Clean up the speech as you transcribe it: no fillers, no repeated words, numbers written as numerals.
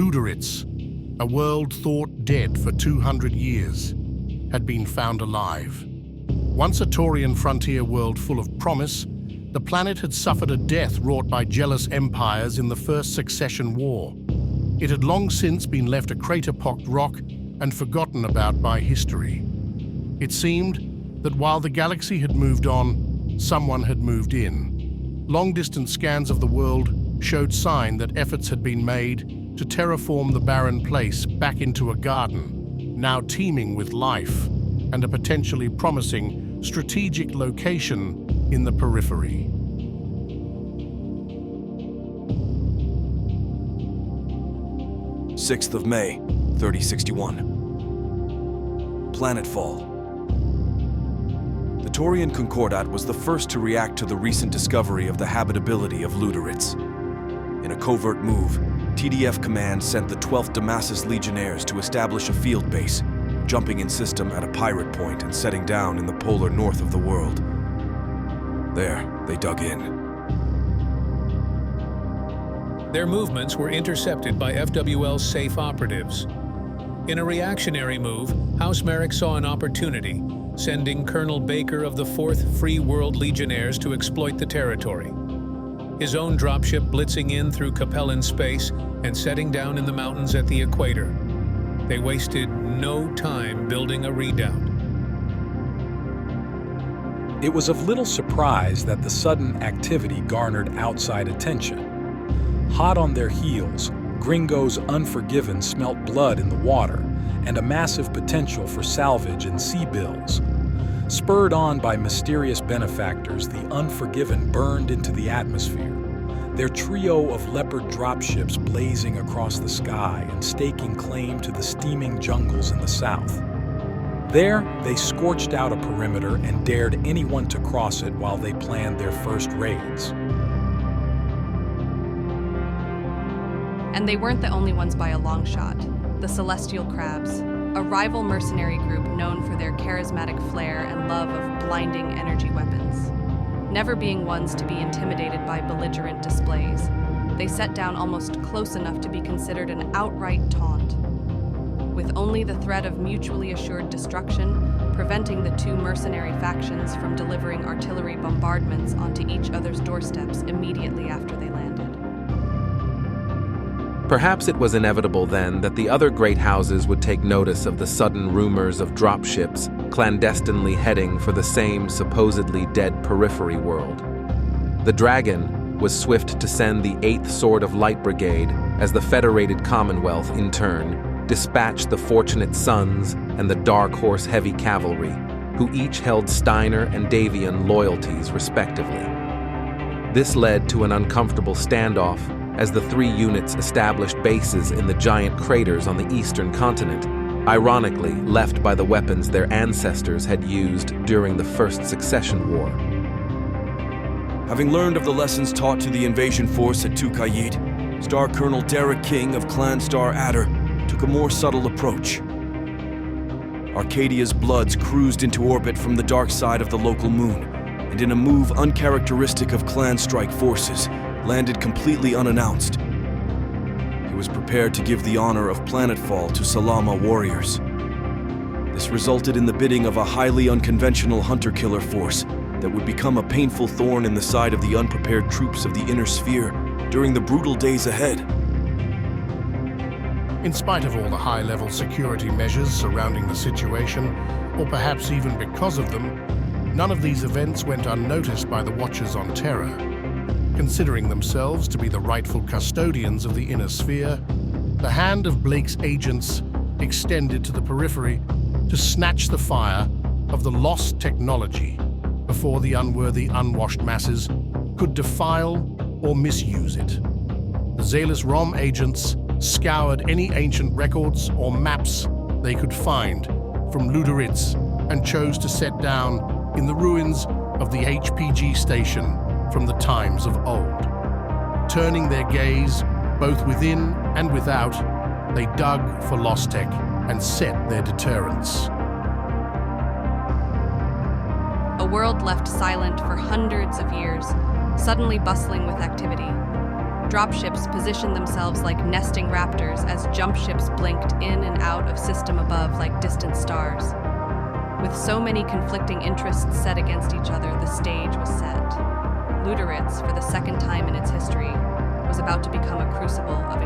Luderitz, a world thought dead for 200 years, had been found alive. Once a Taurian frontier world full of promise, the planet had suffered a death wrought by jealous empires in the First Succession War. It had long since been left a crater-pocked rock and forgotten about by history. It seemed that while the galaxy had moved on, someone had moved in. Long-distance scans of the world showed sign that efforts had been made to terraform the barren place back into a garden, now teeming with life, and a potentially promising strategic location in the Periphery. May 3061. Planetfall. The Taurian Concordat was the first to react to the recent discovery of the habitability of Luderitz. In a covert move, TDF Command sent the 12th Damasus Legionnaires to establish a field base, jumping in system at a pirate point and setting down in the polar north of the world. There, they dug in. Their movements were intercepted by FWL's safe operatives. In a reactionary move, House Merrick saw an opportunity, sending Colonel Baker of the 4th Free World Legionnaires to exploit the territory. His own dropship blitzing in through Capellan space and setting down in the mountains at the equator. They wasted no time building a redoubt. It was of little surprise that the sudden activity garnered outside attention. Hot on their heels, Gringos Unforgiven smelt blood in the water and a massive potential for salvage and sea bills. Spurred on by mysterious benefactors, the Unforgiven burned into the atmosphere, their trio of Leopard dropships blazing across the sky and staking claim to the steaming jungles in the south. There, they scorched out a perimeter and dared anyone to cross it while they planned their first raids. And they weren't the only ones by a long shot. The Celestial Crabs, a rival mercenary group known for their charismatic flair and love of blinding energy weapons. Never being ones to be intimidated by belligerent displays, they set down almost close enough to be considered an outright taunt. With only the threat of mutually assured destruction, preventing the two mercenary factions from delivering artillery bombardments onto each other's doorsteps immediately after they landed. Perhaps it was inevitable then that the other great houses would take notice of the sudden rumors of dropships clandestinely heading for the same supposedly dead Periphery world. The Dragon was swift to send the 8th Sword of Light Brigade as the Federated Commonwealth, in turn, dispatched the Fortunate Sons and the Dark Horse Heavy Cavalry, who each held Steiner and Davian loyalties respectively. This led to an uncomfortable standoff as the three units established bases in the giant craters on the eastern continent, ironically left by the weapons their ancestors had used during the First Succession War. Having learned of the lessons taught to the invasion force at Tukayit, Star Colonel Derek King of Clan Star Adder took a more subtle approach. Arcadia's Bloods cruised into orbit from the dark side of the local moon, and in a move uncharacteristic of Clan Strike forces, landed completely unannounced. He was prepared to give the honor of planetfall to Salama warriors. This resulted in the bidding of a highly unconventional hunter-killer force that would become a painful thorn in the side of the unprepared troops of the Inner Sphere during the brutal days ahead. In spite of all the high-level security measures surrounding the situation, or perhaps even because of them, none of these events went unnoticed by the Watchers on Terra. Considering themselves to be the rightful custodians of the Inner Sphere, the hand of Blake's agents extended to the Periphery to snatch the fire of the lost technology before the unworthy, unwashed masses could defile or misuse it. The Zalis ROM agents scoured any ancient records or maps they could find from Luderitz and chose to set down in the ruins of the HPG station from the times of old. Turning their gaze both within and without, they dug for lost tech and set their deterrents. A world left silent for hundreds of years, suddenly bustling with activity. Dropships positioned themselves like nesting raptors as jump ships blinked in and out of system above like distant stars. With so many conflicting interests set against each other, the stage was set. Luderitz, for the second time in its history, was about to become a crucible of